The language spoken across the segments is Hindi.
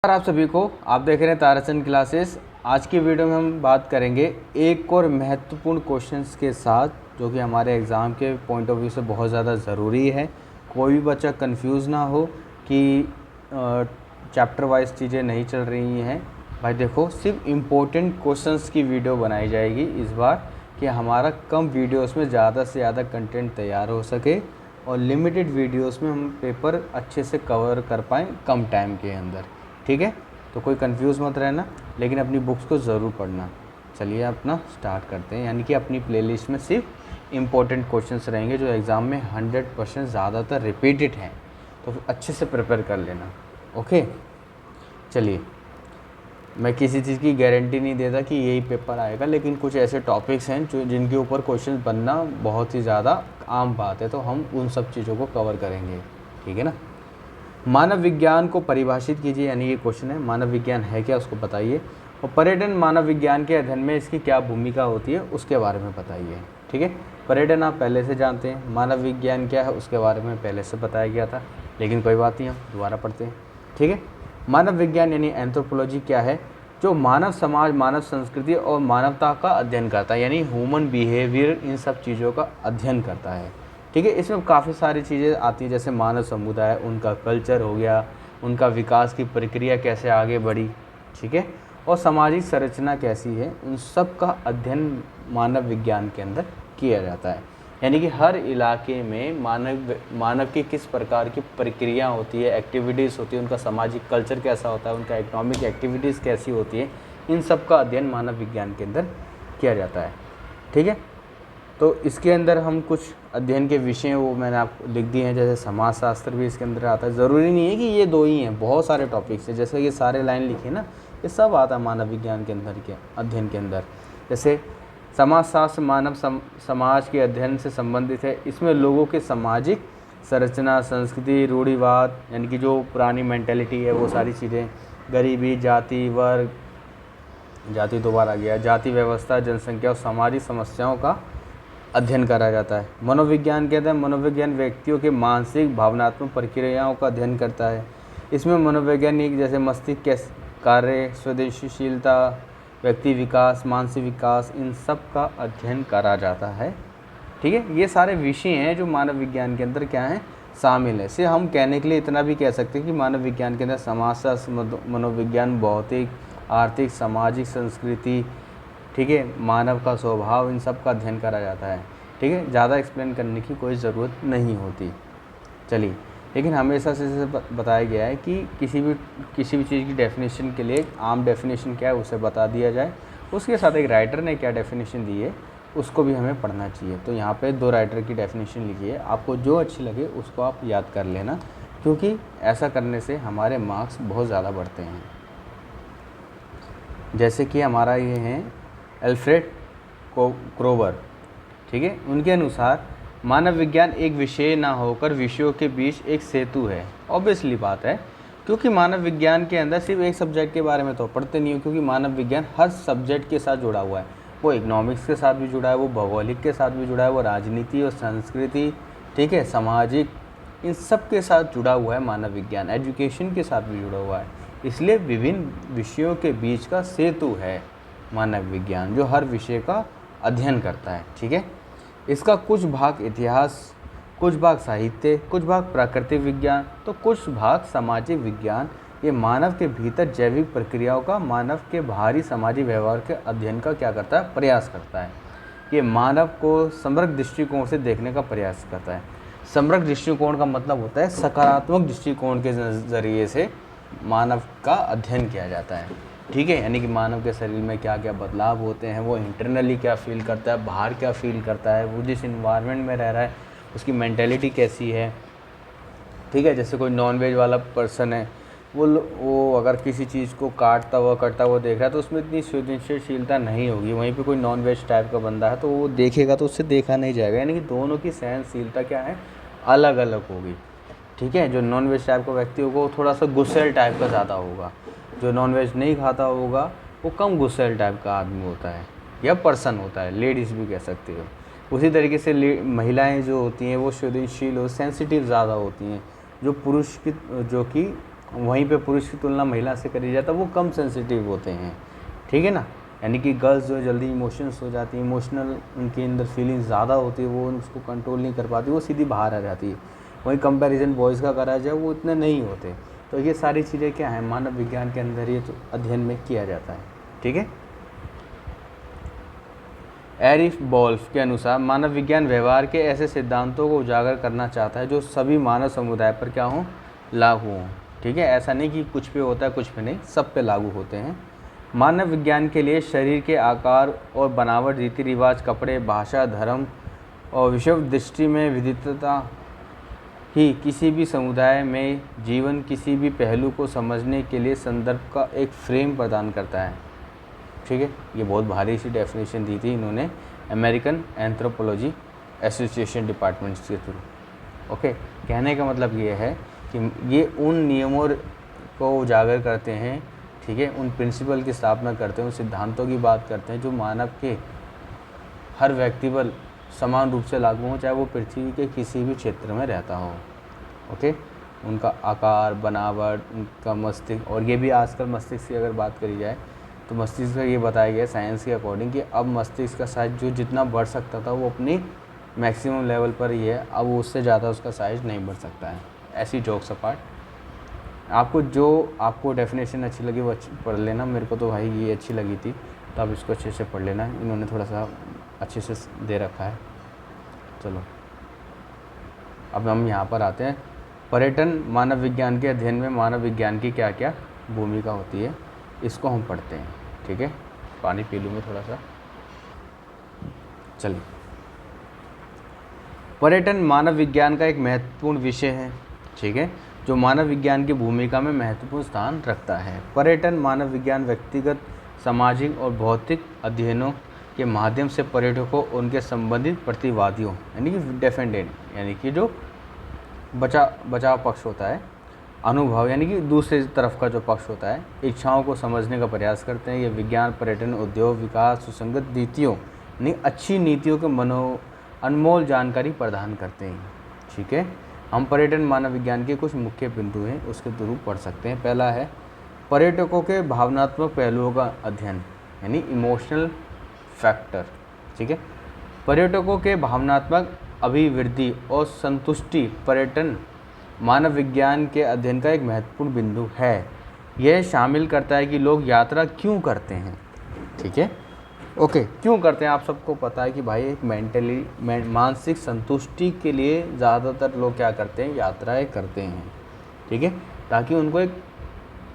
आप सभी को आप देख रहे हैं ताराचंद क्लासेस। आज की वीडियो में हम बात करेंगे एक और महत्वपूर्ण क्वेश्चंस के साथ जो कि हमारे एग्ज़ाम के पॉइंट ऑफ व्यू से बहुत ज़्यादा ज़रूरी है। कोई भी बच्चा कंफ्यूज ना हो कि चैप्टर वाइज चीज़ें नहीं चल रही हैं। भाई देखो, सिर्फ इम्पोर्टेंट क्वेश्चंस की वीडियो बनाई जाएगी इस बार कि हमारा कम वीडियोस में ज़्यादा से ज़्यादा कंटेंट तैयार हो सके और लिमिटेड वीडियोस में हम पेपर अच्छे से कवर कर पाएँ कम टाइम के अंदर। ठीक है, तो कोई कंफ्यूज मत रहना, लेकिन अपनी बुक्स को ज़रूर पढ़ना। चलिए अपना स्टार्ट करते हैं। यानी कि अपनी प्लेलिस्ट में सिर्फ इम्पोर्टेंट क्वेश्चंस रहेंगे जो एग्ज़ाम में 100% ज़्यादातर रिपीटेड हैं, तो अच्छे से प्रिपेयर कर लेना। ओके, चलिए, मैं किसी चीज़ की गारंटी नहीं देता कि यही पेपर आएगा, लेकिन कुछ ऐसे टॉपिक्स हैं जो जिनके ऊपर क्वेश्चन बनना बहुत ही ज़्यादा आम बात है, तो हम उन सब चीज़ों को कवर करेंगे। ठीक है ना। मानव विज्ञान को परिभाषित कीजिए, यानी ये क्वेश्चन है, मानव विज्ञान है क्या उसको बताइए, और पर्यटन मानव विज्ञान के अध्ययन में इसकी क्या भूमिका होती है उसके बारे में बताइए। ठीक है, पर्यटन आप पहले से जानते हैं, मानव विज्ञान क्या है उसके बारे में पहले से बताया गया था, लेकिन कोई बात नहीं, हम दोबारा पढ़ते हैं। ठीक है, मानव विज्ञान यानी एंथ्रोपोलॉजी क्या है, जो मानव समाज, मानव संस्कृति और मानवता का अध्ययन करता है, यानी ह्यूमन बिहेवियर, इन सब चीज़ों का अध्ययन करता है। ठीक है, इसमें काफ़ी सारी चीज़ें आती हैं, जैसे मानव समुदाय, उनका कल्चर हो गया, उनका विकास की प्रक्रिया कैसे आगे बढ़ी, ठीक है, और सामाजिक संरचना कैसी है, उन सब का अध्ययन मानव विज्ञान के अंदर किया जाता है। यानी कि हर इलाके में मानव की किस प्रकार की प्रक्रिया होती है, एक्टिविटीज़ होती है, उनका सामाजिक कल्चर कैसा होता है, उनका इकोनॉमिक एक्टिविटीज़ कैसी होती है, इन सब का अध्ययन मानव विज्ञान के अंदर किया जाता है। ठीक है, तो इसके अंदर हम कुछ अध्ययन के विषय वो मैंने आपको लिख दिए हैं, जैसे समाजशास्त्र भी इसके अंदर आता है। ज़रूरी नहीं है कि ये दो ही हैं, बहुत सारे टॉपिक्स हैं, जैसे ये सारे लाइन लिखे ना, ये सब आता है मानव विज्ञान के अंदर के अध्ययन के अंदर। जैसे समाजशास्त्र मानव समाज के अध्ययन से संबंधित है, इसमें लोगों के सामाजिक संरचना, संस्कृति, रूढ़िवाद, यानी कि जो पुरानी मेंटेलिटी है वो सारी चीज़ें, गरीबी, जाति, वर्ग, जाति दोबारा आ गया, जाति व्यवस्था, जनसंख्या और सामाजिक समस्याओं का अध्ययन करा जाता है। मनोविज्ञान कहते हैं, मनोविज्ञान व्यक्तियों के मानसिक भावनात्मक प्रक्रियाओं का अध्ययन करता है। इसमें मनोवैज्ञानिक जैसे मस्तिष्क के कार्य, स्वदेशीशीलता, व्यक्ति विकास, मानसिक विकास, इन सब का अध्ययन करा जाता है। ठीक है, ये सारे विषय हैं जो मानव विज्ञान के अंदर क्या हैं, शामिल है। सिर्फ हम कहने के लिए इतना भी कह सकते हैं कि मानव विज्ञान के अंदर समाजशास्त्र, मनोविज्ञान, भौतिक, आर्थिक, सामाजिक, संस्कृति, ठीक है, मानव का स्वभाव, इन सब का अध्ययन करा जाता है। ठीक है, ज़्यादा एक्सप्लेन करने की कोई ज़रूरत नहीं होती। चलिए, लेकिन हमेशा से बताया गया है कि किसी भी चीज़ की डेफिनेशन के लिए एक आम डेफिनेशन क्या है उसे बता दिया जाए, उसके साथ एक राइटर ने क्या डेफिनेशन दी है उसको भी हमें पढ़ना चाहिए। तो यहाँ पे 2 राइटर की डेफिनेशन लिखी है, आपको जो अच्छी लगे उसको आप याद कर लेना, क्योंकि ऐसा करने से हमारे मार्क्स बहुत ज़्यादा बढ़ते हैं। जैसे कि हमारा ये है अल्फ्रेड क्रोवर। ठीक है, उनके अनुसार मानव विज्ञान एक विषय ना होकर विषयों के बीच एक सेतु है। ऑब्वियसली बात है, क्योंकि मानव विज्ञान के अंदर सिर्फ एक सब्जेक्ट के बारे में तो पढ़ते नहीं हो, क्योंकि मानव विज्ञान हर सब्जेक्ट के साथ जुड़ा हुआ है। वो इकोनॉमिक्स के साथ भी जुड़ा है, वो भौगोलिक के साथ भी जुड़ा है, वो राजनीति और संस्कृति, ठीक है, सामाजिक, इन सब के साथ जुड़ा हुआ है मानव विज्ञान। एजुकेशन के साथ भी जुड़ा हुआ है, इसलिए विभिन्न विषयों के बीच का सेतु है मानव विज्ञान, जो हर विषय का अध्ययन करता है। ठीक है, इसका कुछ भाग इतिहास, कुछ भाग साहित्य, कुछ भाग प्राकृतिक विज्ञान, तो कुछ भाग सामाजिक विज्ञान, ये मानव के भीतर जैविक प्रक्रियाओं का, मानव के बाहरी सामाजिक व्यवहार के अध्ययन का क्या करता है, प्रयास करता है। ये मानव को समग्र दृष्टिकोण से देखने का प्रयास करता है। समग्र दृष्टिकोण का मतलब होता है सकारात्मक दृष्टिकोण के ज़रिए से मानव का अध्ययन किया जाता है। ठीक है, यानी कि मानव के शरीर में क्या क्या बदलाव होते हैं, वो इंटरनली क्या फील करता है, बाहर क्या फील करता है, वो जिस इन्वायरमेंट में रह रहा है उसकी मेंटेलिटी कैसी है। ठीक है, जैसे कोई नॉन वेज वाला पर्सन है, वो अगर किसी चीज़ को काटता हुआ देख रहा है तो उसमें इतनी संवेदनशीलता नहीं होगी। वहीं पे कोई नॉन वेज टाइप का बंदा है तो वो देखेगा तो उससे देखा नहीं जाएगा, यानी कि दोनों की सहनशीलता क्या है, अलग अलग होगी। ठीक है, जो नॉन वेज टाइप का व्यक्ति होगा वो थोड़ा सा गुस्सैल टाइप का ज़्यादा होगा, जो नॉन वेज नहीं खाता होगा वो कम गुस्सैल टाइप का आदमी होता है या पर्सन होता है, लेडीज़ भी कह सकते हो। उसी तरीके से महिलाएं जो होती हैं वो संवेदनशील और सेंसिटिव ज़्यादा होती हैं, जो पुरुष की जो कि वहीं पे पुरुष की तुलना महिला से करी जाए तो वो कम सेंसिटिव होते हैं, ठीक है ना। यानी कि गर्ल्स जो जल्दी इमोशंस हो जाती हैं, इमोशनल उनके अंदर फीलिंग्स ज़्यादा होती है, वो उसको कंट्रोल नहीं कर पाती, वो सीधी बाहर आ जाती है। वहीं कंपैरिजन बॉयज़ का करा जाए वो इतने नहीं होते। तो ये सारी चीज़ें क्या हैं, मानव विज्ञान के अंदर ये तो अध्ययन में किया जाता है, ठीक है। एरिफ बॉल्फ के अनुसार मानव विज्ञान व्यवहार के ऐसे सिद्धांतों को उजागर करना चाहता है जो सभी मानव समुदाय पर क्या हों, लागू हों, ठीक है। ऐसा नहीं कि कुछ पे होता है कुछ पे नहीं, सब पे लागू होते हैं। मानव विज्ञान के लिए शरीर के आकार और बनावट, रीति रिवाज, कपड़े, भाषा, धर्म और विश्व दृष्टि में विविधता ही किसी भी समुदाय में जीवन किसी भी पहलू को समझने के लिए संदर्भ का एक फ्रेम प्रदान करता है, ठीक है। ये बहुत भारी सी डेफिनेशन दी थी इन्होंने अमेरिकन एंथ्रोपोलॉजी एसोसिएशन डिपार्टमेंट के थ्रू, ओके। कहने का मतलब ये है कि ये उन नियमों को उजागर करते हैं, ठीक है, उन प्रिंसिपल की स्थापना करते हैं, उन सिद्धांतों की बात करते हैं जो मानव के हर व्यक्ति पर समान रूप से लागू हो, चाहे वो पृथ्वी के किसी भी क्षेत्र में रहता हो, ओके। उनका आकार, बनावट, उनका मस्तिष्क, और ये भी आजकल मस्तिष्क की अगर बात करी जाए तो मस्तिष्क का ये बताया गया साइंस के अकॉर्डिंग कि अब मस्तिष्क का साइज जो जितना बढ़ सकता था वो अपनी मैक्सिमम लेवल पर ही है, अब उससे ज़्यादा उसका साइज नहीं बढ़ सकता है। ऐसी जोक्स अपार्ट, आपको डेफिनेशन अच्छी लगी वो पढ़ लेना। मेरे को तो भाई ये अच्छी लगी थी, तो आप इसको अच्छे से पढ़ लेना, इन्होंने थोड़ा सा अच्छे से दे रखा है। चलो अब हम यहाँ पर आते हैं, पर्यटन मानव विज्ञान के अध्ययन में मानव विज्ञान की क्या क्या भूमिका होती है, इसको हम पढ़ते हैं, ठीक है। पानी पी लूँ मैं थोड़ा सा। चलिए, पर्यटन मानव विज्ञान का एक महत्वपूर्ण विषय है, ठीक है, जो मानव विज्ञान की भूमिका में महत्वपूर्ण स्थान रखता है। पर्यटन मानव विज्ञान व्यक्तिगत, सामाजिक और भौतिक अध्ययनों के माध्यम से पर्यटकों, उनके संबंधित प्रतिवादियों यानी कि डिफेंडेंट, यानी कि जो बचाव पक्ष होता है, अनुभव यानी कि दूसरे तरफ का जो पक्ष होता है, इच्छाओं को समझने का प्रयास करते हैं। ये विज्ञान पर्यटन उद्योग विकास सुसंगत नीतियों यानी अच्छी नीतियों के अनमोल जानकारी प्रदान करते हैं, ठीक है। हम पर्यटन मानव विज्ञान के कुछ मुख्य बिंदु हैं उसके थ्रू पढ़ सकते हैं। पहला है पर्यटकों के भावनात्मक पहलुओं का अध्ययन यानी इमोशनल फैक्टर, ठीक है। पर्यटकों के भावनात्मक अभिवृद्धि और संतुष्टि पर्यटन मानव विज्ञान के अध्ययन का एक महत्वपूर्ण बिंदु है। यह शामिल करता है कि लोग यात्रा क्यों करते हैं, ठीक है, ओके। क्यों करते हैं, आप सबको पता है कि भाई एक मानसिक संतुष्टि के लिए ज़्यादातर लोग क्या करते हैं, यात्राएं करते हैं, ठीक है, ताकि उनको एक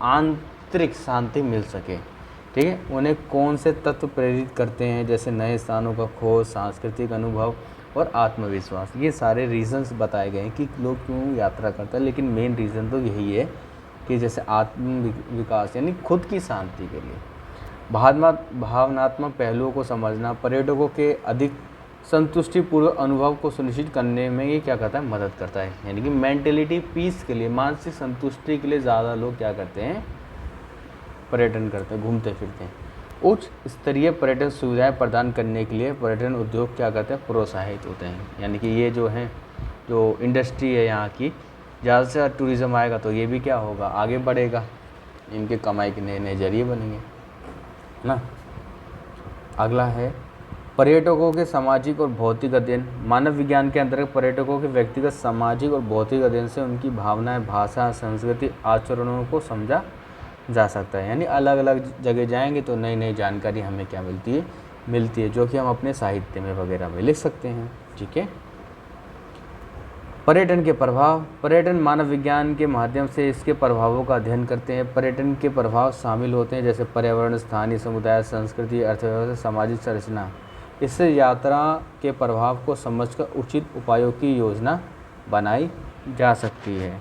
आंतरिक शांति मिल सके, ठीक है। उन्हें कौन से तत्व प्रेरित करते हैं, जैसे नए स्थानों का खोज, सांस्कृतिक अनुभव और आत्मविश्वास। ये सारे रीज़न्स बताए गए हैं कि लोग क्यों यात्रा करते हैं, लेकिन मेन रीज़न तो यही है कि जैसे आत्म विकास यानी खुद की शांति के लिए। भावनात्मक पहलुओं को समझना पर्यटकों के अधिक संतुष्टिपूर्वक अनुभव को सुनिश्चित करने में ये क्या करता है, मदद करता है। यानी कि मेंटलिटी पीस के लिए, मानसिक संतुष्टि के लिए ज़्यादा लोग क्या करते हैं, पर्यटन करते हैं, घूमते फिरते हैं। उच्च स्तरीय पर्यटन सुविधाएं प्रदान करने के लिए पर्यटन उद्योग क्या करते हैं, प्रोत्साहित होते हैं। यानी कि ये जो है, जो इंडस्ट्री है यहाँ की, ज़्यादा से ज़्यादा टूरिज़्म आएगा तो ये भी क्या होगा, आगे बढ़ेगा, इनके कमाई के नए नए जरिए बनेंगे ना। अगला है पर्यटकों के सामाजिक और भौतिक अध्ययन। मानव विज्ञान के अंतर्गत पर्यटकों के व्यक्तिगत, सामाजिक और भौतिक अध्ययन से उनकी भावनाएं, भाषा, संस्कृति, आचरणों को समझा जा सकता है। यानी अलग अलग जगह जाएंगे तो नई नई जानकारी हमें क्या मिलती है, जो कि हम अपने साहित्य में वगैरह में लिख सकते हैं, ठीक है। पर्यटन के प्रभाव। पर्यटन मानव विज्ञान के माध्यम से इसके प्रभावों का अध्ययन करते हैं। पर्यटन के प्रभाव शामिल होते हैं जैसे पर्यावरण, स्थानीय समुदाय, संस्कृति, अर्थव्यवस्था, सामाजिक संरचना। इससे यात्रा के प्रभाव को समझकर उचित उपायों की योजना बनाई जा सकती है,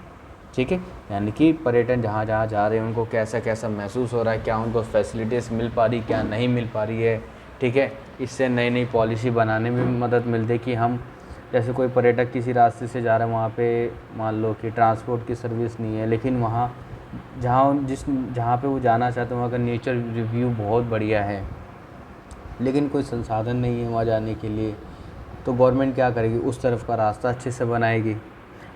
ठीक है। यानी कि पर्यटन जहाँ जहाँ जा रहे हैं उनको कैसा कैसा महसूस हो रहा है, क्या उनको फैसिलिटीज़ मिल पा रही, क्या नहीं मिल पा रही है, ठीक है। इससे नई नई पॉलिसी बनाने में भी मदद मिलती है कि हम, जैसे कोई पर्यटक किसी रास्ते से जा रहा है, वहाँ पे मान लो कि ट्रांसपोर्ट की सर्विस नहीं है, लेकिन वहाँ जहाँ पे वो जाना चाहते हैं वहाँ का नेचर रिव्यू बहुत बढ़िया है, लेकिन कोई संसाधन नहीं है वहाँ जाने के लिए, तो गवर्नमेंट क्या करेगी, उस तरफ का रास्ता अच्छे से बनाएगी,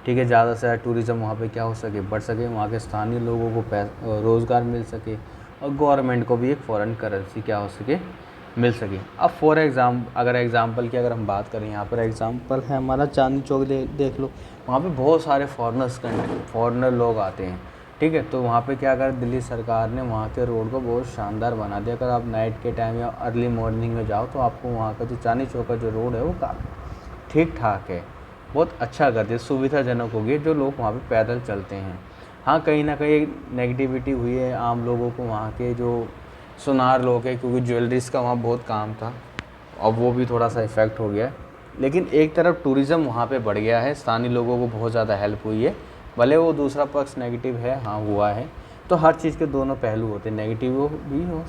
ठीक ठीक है, ज़्यादा से ज़्यादा टूरिज़्म वहाँ पे क्या हो सके, बढ़ सके, वहाँ के स्थानीय लोगों को रोज़गार मिल सके और गवर्नमेंट को भी एक फॉरेन करेंसी क्या हो सके, मिल सके। अब अगर एग्ज़ाम्पल की अगर हम बात करें, यहाँ पर एग्ज़ाम्पल है हमारा चांदनी चौक देख लो, वहाँ पे बहुत सारे फॉरेनर लोग आते हैं, ठीक है। तो वहाँ पे क्या कर दिल्ली सरकार ने वहाँ के रोड को बहुत शानदार बना दिया। अगर आप नाइट के टाइम या अर्ली मॉर्निंग में जाओ तो आपको वहाँ का जो चांदनी चौक का जो रोड है वो काफ़ी ठीक ठाक है, बहुत अच्छा कर दिया, सुविधाजनक हो गई जो लोग वहाँ पे पैदल चलते हैं। हाँ, कहीं ना कहीं नेगेटिविटी हुई है आम लोगों को, वहाँ के जो सुनार लोग हैं, क्योंकि ज्वेलरीज का वहाँ बहुत काम था, अब वो भी थोड़ा सा इफ़ेक्ट हो गया है। लेकिन एक तरफ टूरिज़्म वहाँ पे बढ़ गया है, स्थानीय लोगों को बहुत ज़्यादा हेल्प हुई है, भले वो दूसरा पक्ष नेगेटिव है, हाँ हुआ है। तो हर चीज़ के दोनों पहलू होते हैं, नेगेटिव भी हो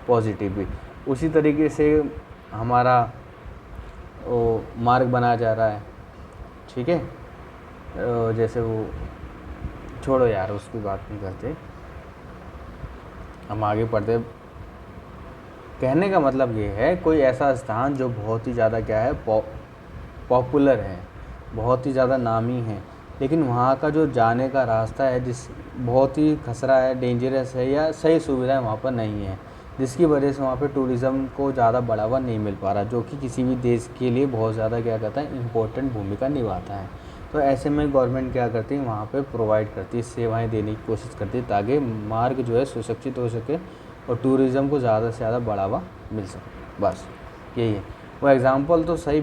पॉजिटिव भी। उसी तरीके से हमारा वो मार्ग बनाया जा रहा है, ठीक है। जैसे वो छोड़ो यार, उसकी बात नहीं करते, हम आगे पढ़ते। कहने का मतलब ये है, कोई ऐसा स्थान जो बहुत ही ज़्यादा क्या है, पॉपुलर है, बहुत ही ज़्यादा नामी है, लेकिन वहाँ का जो जाने का रास्ता है बहुत ही खसरा है, डेंजरस है, या सही सुविधाएं वहाँ पर नहीं है, जिसकी वजह से वहाँ पे टूरिज़्म को ज़्यादा बढ़ावा नहीं मिल पा रहा, जो कि किसी भी देश के लिए बहुत ज़्यादा क्या कहता है, इम्पोर्टेंट भूमिका निभाता है। तो ऐसे में गवर्नमेंट क्या करती है, वहाँ पे प्रोवाइड करती है, सेवाएं देने की कोशिश करती है, ताकि मार्ग जो है सुरक्षित हो सके और टूरिज़्म को ज़्यादा से ज़्यादा बढ़ावा मिल सके, बस यही है। वो एग्ज़ाम्पल तो सही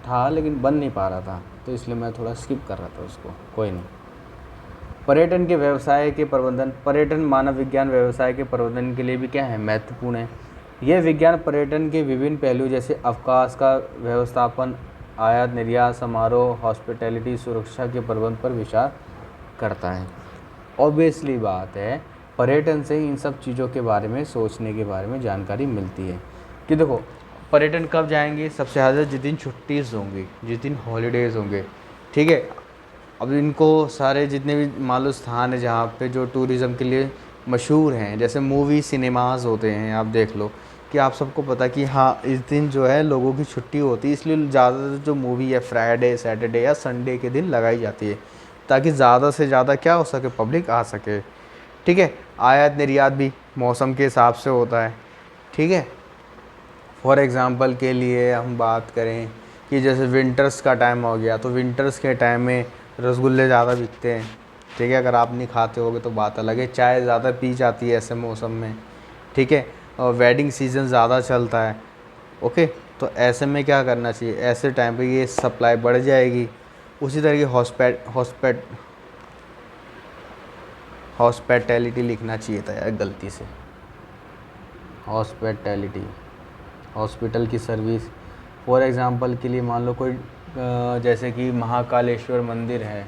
था लेकिन बन नहीं पा रहा था, तो इसलिए मैं थोड़ा स्किप कर रहा था उसको, कोई नहीं। पर्यटन के व्यवसाय के प्रबंधन, पर्यटन मानव विज्ञान व्यवसाय के प्रबंधन के लिए भी क्या है, महत्वपूर्ण है। यह विज्ञान पर्यटन के विभिन्न पहलू जैसे अवकाश का व्यवस्थापन, आयात निर्यात, समारोह, हॉस्पिटैलिटी, सुरक्षा के प्रबंध पर विचार करता है। ऑब्वियसली बात है, पर्यटन से इन सब चीज़ों के बारे में सोचने के बारे में जानकारी मिलती है कि देखो पर्यटन कब जाएंगे, सबसे ज़्यादा जिस दिन छुट्टीज़ होंगी, जिस दिन हॉलीडेज़ होंगे, ठीक है। अब इनको सारे जितने भी मान लो स्थान है जहाँ पे जो टूरिज़्म के लिए मशहूर हैं, जैसे मूवी सिनेमास होते हैं, आप देख लो कि आप सबको पता कि हाँ इस दिन जो है लोगों की छुट्टी होती है, इसलिए ज़्यादातर जो मूवी है फ्राइडे, सैटरडे या संडे के दिन लगाई जाती है, ताकि ज़्यादा से ज़्यादा क्या हो सके, पब्लिक आ सके, ठीक है। आयात निर्यात भी मौसम के हिसाब से होता है, ठीक है। फॉर एग्ज़ाम्पल के लिए हम बात करें कि जैसे विंटर्स का टाइम हो गया, तो विंटर्स के टाइम में रसगुल्ले ज़्यादा बिकते हैं, ठीक है। अगर आप नहीं खाते होगे तो बात अलग है, चाय ज़्यादा पी जाती है ऐसे मौसम में, ठीक है। और वेडिंग सीज़न ज़्यादा चलता है, ओके। तो ऐसे में क्या करना चाहिए, ऐसे टाइम पे ये सप्लाई बढ़ जाएगी। उसी तरीके हॉस्पिटैलिटी लिखना चाहिए था यार गलती से, हॉस्पिटैलिटी, हॉस्पिटल की सर्विस। फॉर एग्ज़ाम्पल के लिए मान लो कोई जैसे कि महाकालेश्वर मंदिर है,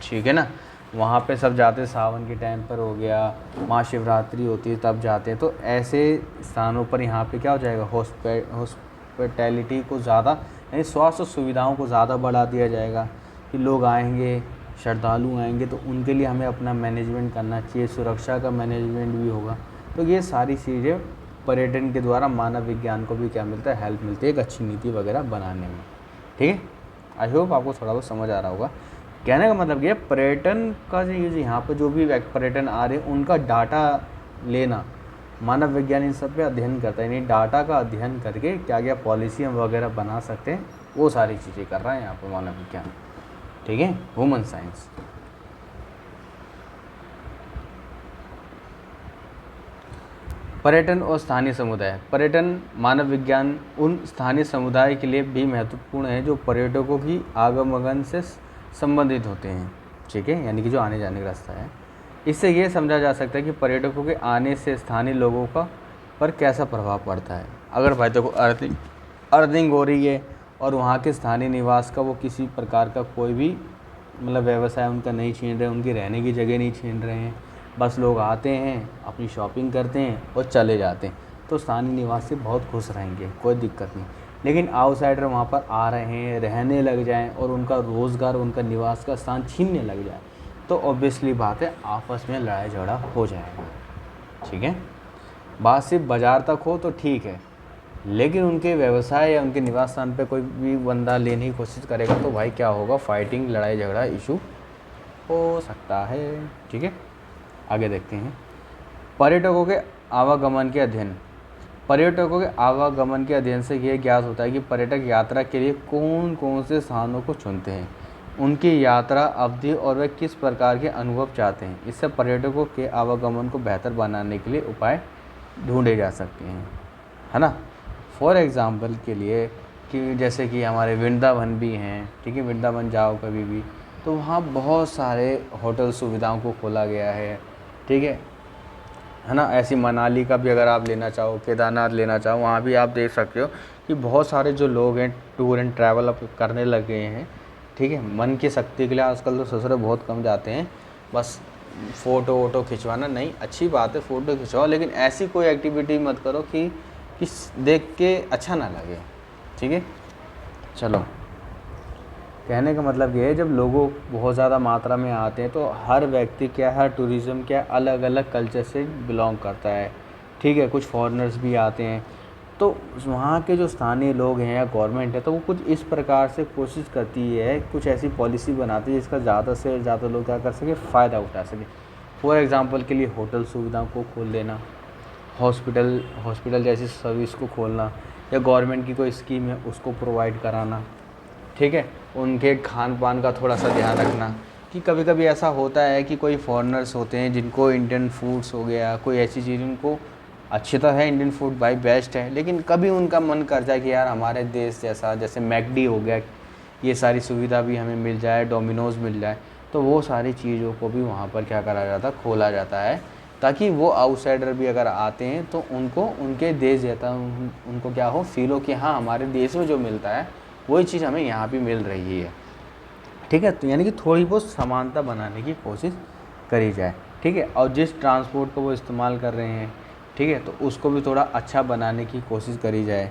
ठीक है ना, वहाँ पे सब जाते हैं, सावन के टाइम पर हो गया, महाशिवरात्रि होती है तब जाते हैं। तो ऐसे स्थानों पर यहाँ पे क्या हो जाएगा, हॉस्पिटैलिटी को ज़्यादा, यानी स्वास्थ्य सुविधाओं को ज़्यादा बढ़ा दिया जाएगा कि लोग आएंगे, श्रद्धालु आएंगे, तो उनके लिए हमें अपना मैनेजमेंट करना चाहिए, सुरक्षा का मैनेजमेंट भी होगा। तो ये सारी चीज़ें पर्यटन के द्वारा मानव विज्ञान को भी क्या मिलता है, हेल्प मिलती है एक अच्छी नीति वगैरह बनाने में, ठीक है। आई होप आपको थोड़ा बहुत समझ आ रहा होगा। कहने का मतलब ये पर्यटन का जो यहाँ पे जो भी पर्यटन आ रहे हैं उनका डाटा लेना, मानव विज्ञान इन सब पे अध्ययन करता है, यानी डाटा का अध्ययन करके क्या क्या पॉलिसी हम वगैरह बना सकते हैं, वो सारी चीज़ें कर रहा है यहाँ पर मानव विज्ञान, ठीक है, ह्यूमन साइंस। पर्यटन और स्थानीय समुदाय, पर्यटन मानव विज्ञान उन स्थानीय समुदाय के लिए भी महत्वपूर्ण है जो पर्यटकों की आगमन से संबंधित होते हैं, ठीक है, यानी कि जो आने जाने का रास्ता है। इससे ये समझा जा सकता है कि पर्यटकों के आने से स्थानीय लोगों का पर कैसा प्रभाव पड़ता है। अगर भाई देखो अर्निंग हो रही है और वहाँ के स्थानीय निवास का वो किसी प्रकार का कोई भी मतलब व्यवसाय उनका नहीं छीन रहे, उनकी रहने की जगह नहीं छीन रहे हैं, बस लोग आते हैं, अपनी शॉपिंग करते हैं और चले जाते हैं, तो स्थानीय निवासी बहुत खुश रहेंगे, कोई दिक्कत नहीं। लेकिन आउटसाइडर वहाँ पर आ रहे हैं, रहने लग जाएं और उनका रोज़गार, उनका निवास का स्थान छीनने लग जाए, तो ऑब्वियसली बात है आपस में लड़ाई झगड़ा हो जाएगा, ठीक है। बात सिर्फ बाज़ार तक हो तो ठीक है, लेकिन उनके व्यवसाय या उनके निवास स्थान पे कोई भी बंदा लेने की कोशिश करेगा तो भाई क्या होगा, फाइटिंग, लड़ाई झगड़ा इशू हो सकता है। ठीक है, आगे देखते हैं। पर्यटकों के आवागमन के अध्ययन। पर्यटकों के आवागमन के अध्ययन से यह ज्ञात होता है कि पर्यटक यात्रा के लिए कौन कौन से स्थानों को चुनते हैं, उनकी यात्रा अवधि और वे किस प्रकार के अनुभव चाहते हैं। इससे पर्यटकों के आवागमन को बेहतर बनाने के लिए उपाय ढूंढे जा सकते हैं, है ना। फॉर एग्ज़ाम्पल के लिए कि जैसे कि हमारे वृंदावन भी हैं, ठीक है, वृंदावन जाओ कभी भी तो वहाँ बहुत सारे होटल सुविधाओं को खोला गया है, ठीक है ना। ऐसी मनाली का भी अगर आप लेना चाहो, केदारनाथ लेना चाहो, वहाँ भी आप देख सकते हो कि बहुत सारे जो लोग हैं टूर एंड ट्रैवल अब करने लग गए हैं, ठीक है। मन की शक्ति के लिए आजकल तो ससुर बहुत कम जाते हैं, बस फ़ोटो वोटो खिंचवाना नहीं, अच्छी बात है फ़ोटो खिंचवाओ, लेकिन ऐसी कोई एक्टिविटी मत करो कि देख के अच्छा ना लगे, ठीक है। चलो, कहने का मतलब ये है, जब लोगों बहुत ज़्यादा मात्रा में आते हैं तो हर व्यक्ति क्या, हर टूरिज़्म क्या अलग अलग कल्चर से बिलोंग करता है, ठीक है। कुछ फॉरेनर्स भी आते हैं, तो वहाँ के जो स्थानीय लोग हैं या गवर्नमेंट है तो वो कुछ इस प्रकार से कोशिश करती है, कुछ ऐसी पॉलिसी बनाती है जिसका ज़्यादा से ज़्यादा लोग क्या कर सके, फ़ायदा उठा सके। फॉर एग्ज़ाम्पल के लिए होटल सुविधाओं को खोल देना, हॉस्पिटल जैसी सर्विस को खोलना, या गवर्नमेंट की कोई स्कीम है उसको प्रोवाइड कराना, ठीक है। उनके खान पान का थोड़ा सा ध्यान रखना कि कभी कभी ऐसा होता है कि कोई फॉरेनर्स होते हैं जिनको इंडियन फूड्स हो गया, कोई ऐसी चीज़ उनको अच्छी तो है, इंडियन फूड भाई बेस्ट है, लेकिन कभी उनका मन कर जाए कि यार हमारे देश जैसा, जैसे मैकडी हो गया, ये सारी सुविधा भी हमें मिल जाए, डोमिनोज़ मिल जाए, तो वो सारी चीज़ों को भी वहाँ पर क्या करा जाता, खोला जाता है, ताकि वो आउटसाइडर भी अगर आते हैं तो उनको उनके देश जैसा उनको क्या हो, फील हो कि हाँ हमारे देश में जो मिलता है वही चीज़ हमें यहाँ भी मिल रही है, ठीक है। तो यानी कि थोड़ी बहुत समानता बनाने की कोशिश करी जाए, ठीक है। और जिस ट्रांसपोर्ट को वो इस्तेमाल कर रहे हैं, ठीक है, तो उसको भी थोड़ा अच्छा बनाने की कोशिश करी जाए,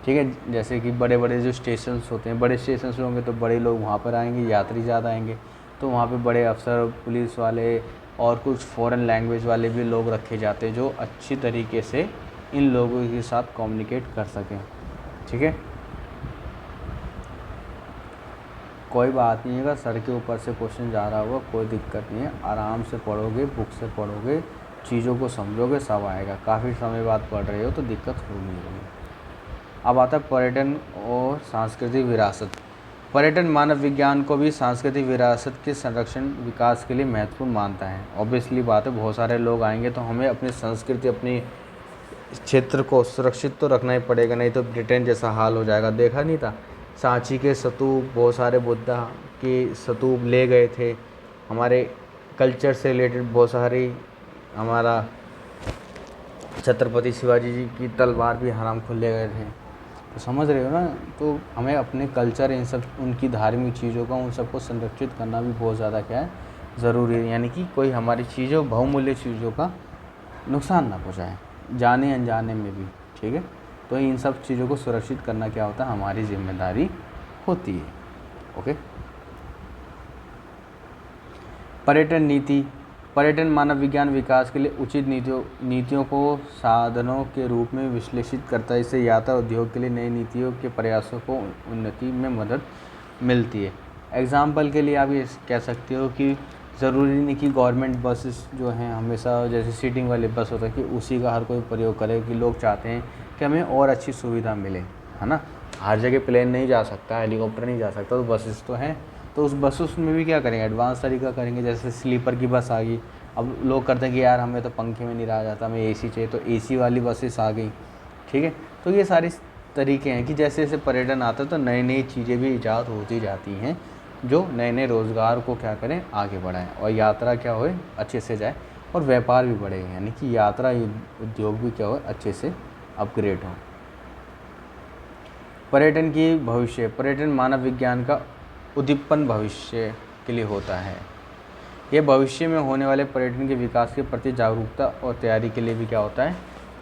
ठीक है। जैसे कि बड़े बड़े जो स्टेशंस होते हैं, बड़े स्टेशंस होंगे तो बड़े लोग वहाँ पर आएंगे, यात्री ज़्यादा आएंगे, तो वहाँ पे बड़े अफसर, पुलिस वाले और कुछ फ़ॉरेन लैंग्वेज वाले भी लोग रखे जाते हैं जो अच्छी तरीके से इन लोगों के साथ कम्युनिकेट कर सकें, ठीक है। कोई बात नहीं है, अगर सर के ऊपर से क्वेश्चन जा रहा होगा कोई दिक्कत नहीं है, आराम से पढ़ोगे, बुक से पढ़ोगे, चीज़ों को समझोगे, सब आएगा। काफ़ी समय बाद पढ़ रहे हो तो दिक्कत हो नहीं होगी। अब आता है पर्यटन और सांस्कृतिक विरासत। पर्यटन मानव विज्ञान को भी सांस्कृतिक विरासत के संरक्षण विकास के लिए महत्वपूर्ण मानता है। ऑब्वियसली बात है, बहुत सारे लोग आएंगे तो हमें अपनी संस्कृति, अपनी क्षेत्र को सुरक्षित तो रखना ही पड़ेगा, नहीं तो ब्रिटेन जैसा हाल हो जाएगा। देखा नहीं था, सांची के स्तूप, बहुत सारे बुद्धा के स्तूप ले गए थे, हमारे कल्चर से रिलेटेड बहुत सारी, हमारा छत्रपति शिवाजी जी की तलवार भी हराम खुल ले गए थे, तो समझ रहे हो ना। तो हमें अपने कल्चर, इन सब उनकी धार्मिक चीज़ों का, उन सबको संरक्षित करना भी बहुत ज़्यादा क्या है, ज़रूरी है। यानी कि कोई हमारी चीज़ों, बहुमूल्य चीज़ों का नुकसान ना पहुँचाए, जाने अनजाने में भी, ठीक है। तो इन सब चीज़ों को सुरक्षित करना क्या होता है, हमारी जिम्मेदारी होती है, ओके। पर्यटन नीति। पर्यटन मानव विज्ञान विकास के लिए उचित नीतियों को साधनों के रूप में विश्लेषित करता है। इससे यात्रा उद्योग के लिए नई नीतियों के प्रयासों को उन्नति में मदद मिलती है। एग्ज़ाम्पल के लिए आप ये कह सकते हो कि ज़रूरी नहीं कि गवर्नमेंट बसेस जो हैं हमेशा जैसे सीटिंग वाली बस होता है कि उसी का हर कोई प्रयोग करे, कि लोग चाहते हैं कि हमें और अच्छी सुविधा मिले, है ना। हर जगह प्लेन नहीं जा सकता, हेलीकॉप्टर नहीं जा सकता, तो बसेस तो हैं, तो उस बसेस में भी क्या करेंगे, एडवांस तरीका करेंगे। जैसे स्लीपर की बस आ गई, अब लोग करते हैं कि यार हमें तो पंखे में नहीं रहा जाता, हमें एसी चाहिए, तो एसी वाली बसेस आ गई, ठीक है। तो ये सारी तरीके हैं कि जैसे जैसे पर्यटन आता है तो नई नई चीज़ें भी ईजाद होती जाती हैं जो नए नए रोज़गार को क्या करें, आगे बढ़ाएं, और यात्रा क्या होए, अच्छे से जाए, और व्यापार भी बढ़े, यानी कि यात्रा उद्योग भी क्या हो, अच्छे से अपग्रेड हो। पर्यटन की भविष्य। पर्यटन मानव विज्ञान का उद्दीपन भविष्य के लिए होता है। यह भविष्य में होने वाले पर्यटन के विकास के प्रति जागरूकता और तैयारी के लिए भी क्या होता है,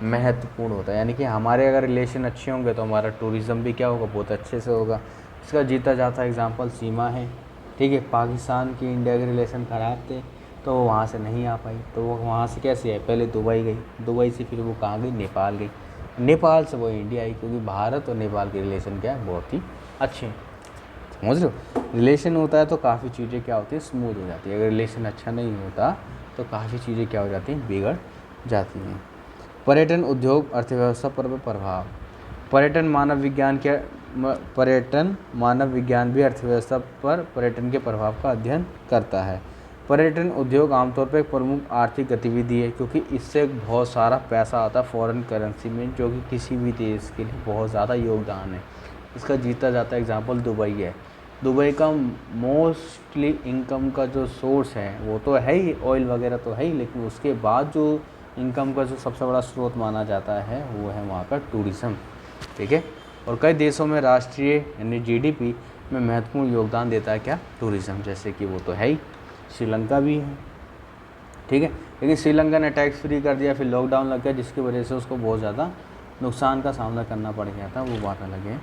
महत्वपूर्ण होता है। यानी कि हमारे अगर रिलेशन अच्छे होंगे तो हमारा टूरिज़्म भी क्या होगा, बहुत अच्छे से होगा। इसका जीता जाता एग्जांपल सीमा है, ठीक है। पाकिस्तान की इंडिया के रिलेशन ख़राब थे तो वो वहाँ से नहीं आ पाई, तो वो वहाँ से कैसे आए, पहले दुबई गई, दुबई से फिर वो कहाँ गई, नेपाल गई। नेपाल से वो इंडिया आई, क्योंकि भारत और नेपाल के रिलेशन क्या है, बहुत ही अच्छे हैं। समझ रहे हो, रिलेशन होता है तो काफ़ी चीज़ें क्या होती है, स्मूथ हो जाती है। अगर रिलेशन अच्छा नहीं होता तो काफ़ी चीज़ें क्या हो जाती हैं, बिगड़ जाती हैं। पर्यटन उद्योग अर्थव्यवस्था पर प्रभाव। पर्यटन मानव विज्ञान भी अर्थव्यवस्था पर पर्यटन के प्रभाव का अध्ययन करता है। पर्यटन उद्योग आमतौर पर एक प्रमुख आर्थिक गतिविधि है, क्योंकि इससे बहुत सारा पैसा आता है फॉरेन करेंसी में, जो कि किसी भी देश के लिए बहुत ज़्यादा योगदान है। इसका जीता जाता एग्जाम्पल दुबई है। दुबई का मोस्टली इनकम का जो सोर्स है वो तो है ही, ऑयल वगैरह तो है ही, लेकिन उसके बाद जो इनकम का जो सबसे बड़ा स्रोत माना जाता है वो है वहाँ का टूरिज़्म। ठीक है, और कई देशों में राष्ट्रीय यानी जीडीपी में महत्वपूर्ण योगदान देता है क्या, टूरिज़्म, जैसे कि वो तो है ही, श्रीलंका भी है। ठीक है, लेकिन श्रीलंका ने टैक्स फ्री कर दिया, फिर लॉकडाउन लग गया, जिसकी वजह से उसको बहुत ज़्यादा नुकसान का सामना करना पड़ गया था, वो बात अलग है।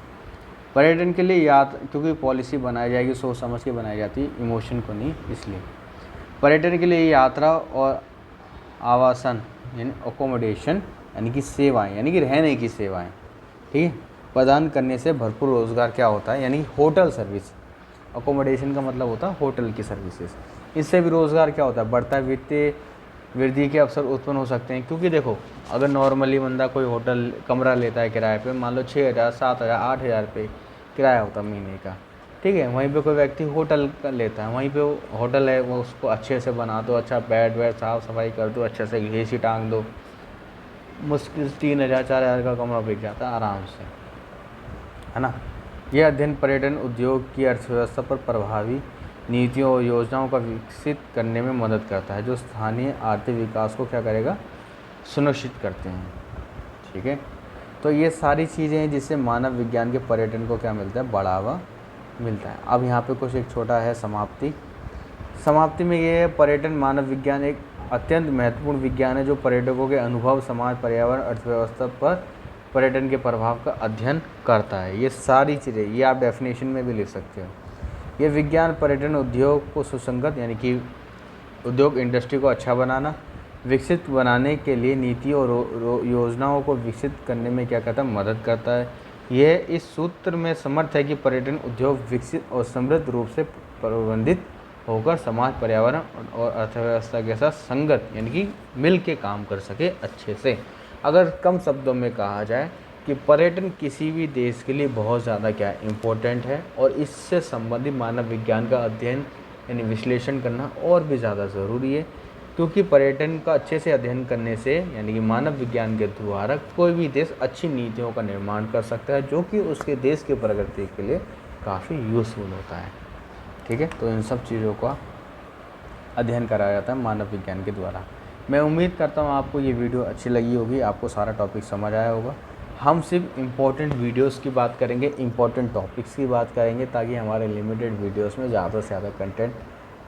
पर्यटन के लिए क्योंकि पॉलिसी बनाई जाएगी सोच समझ के बनाई जाती है, इमोशन को नहीं, इसलिए पर्यटन के लिए यात्रा और आवासन यानी अकोमोडेशन यानी कि सेवाएं, यानी कि रहने की सेवाएं, ठीक है, प्रदान करने से भरपूर रोज़गार क्या होता है, यानी होटल सर्विस। अकोमोडेशन का मतलब होता है होटल की सर्विसेज, इससे भी रोज़गार क्या होता है, बढ़ता है। वित्तीय वृद्धि के अवसर उत्पन्न हो सकते हैं, क्योंकि देखो अगर नॉर्मली बंदा कोई होटल कमरा लेता है किराए पे, मान लो 6,000 7,000 8,000 रुपये किराया होता है महीने का, ठीक है, वहीं पे कोई व्यक्ति होटल का लेता है, वहीं पे होटल है, वो उसको अच्छे से बना दो, अच्छा बेड वेड साफ़ सफाई कर दो, अच्छे से AC टांग दो, मुश्किल 3,000 4,000 का कमरा बिक जाता है आराम से, है ना। यह अध्ययन पर्यटन उद्योग की अर्थव्यवस्था पर प्रभावी नीतियों और योजनाओं का विकसित करने में मदद करता है, जो स्थानीय आर्थिक विकास को क्या करेगा, सुनिश्चित करते हैं। ठीक है, तो ये सारी चीज़ें हैं जिससे मानव विज्ञान के पर्यटन को क्या मिलता है, बढ़ावा मिलता है। अब यहाँ पे कुछ एक छोटा है समाप्ति में ये है, पर्यटन मानव विज्ञान एक अत्यंत महत्वपूर्ण विज्ञान है, जो पर्यटकों के अनुभव, समाज, पर्यावरण, अर्थव्यवस्था पर पर्यटन के प्रभाव का अध्ययन करता है। ये सारी चीज़ें ये आप डेफिनेशन में भी लिख सकते हो। ये विज्ञान पर्यटन उद्योग को सुसंगत यानी कि उद्योग इंडस्ट्री को अच्छा बनाना, विकसित बनाने के लिए नीति और योजनाओं को विकसित करने में क्या करता है, मदद करता है। यह इस सूत्र में समर्थ है कि पर्यटन उद्योग विकसित और समृद्ध रूप से प्रबंधित होकर समाज, पर्यावरण और अर्थव्यवस्था के साथ संगत यानी कि मिल के काम कर सके अच्छे से। अगर कम शब्दों में कहा जाए कि पर्यटन किसी भी देश के लिए बहुत ज़्यादा क्या इम्पोर्टेंट है, और इससे संबंधित मानव विज्ञान का अध्ययन यानी विश्लेषण करना और भी ज़्यादा ज़रूरी है, क्योंकि पर्यटन का अच्छे से अध्ययन करने से यानी कि मानव विज्ञान के द्वारा कोई भी देश अच्छी नीतियों का निर्माण कर सकता है, जो कि उसके देश की प्रगति के लिए काफ़ी यूज़फुल होता है। ठीक है, तो इन सब चीज़ों का अध्ययन कराया जाता है मानव विज्ञान के द्वारा। मैं उम्मीद करता हूँ आपको ये वीडियो अच्छी लगी होगी, आपको सारा टॉपिक समझ आया होगा। हम सिर्फ इम्पोर्टेंट वीडियोस की बात करेंगे, इम्पोर्टेंट टॉपिक्स की बात करेंगे, ताकि हमारे लिमिटेड वीडियोस में ज़्यादा से ज़्यादा कंटेंट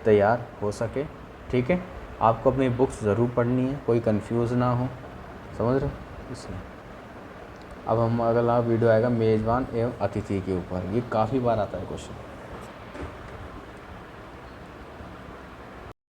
तैयार हो सके। ठीक है, आपको अपनी बुक्स ज़रूर पढ़नी है, कोई कंफ्यूज ना हो, समझ रहे हो, इसलिए अब हम अगला वीडियो आएगा मेज़बान एवं अतिथि के ऊपर। ये काफ़ी बार आता है क्वेश्चन।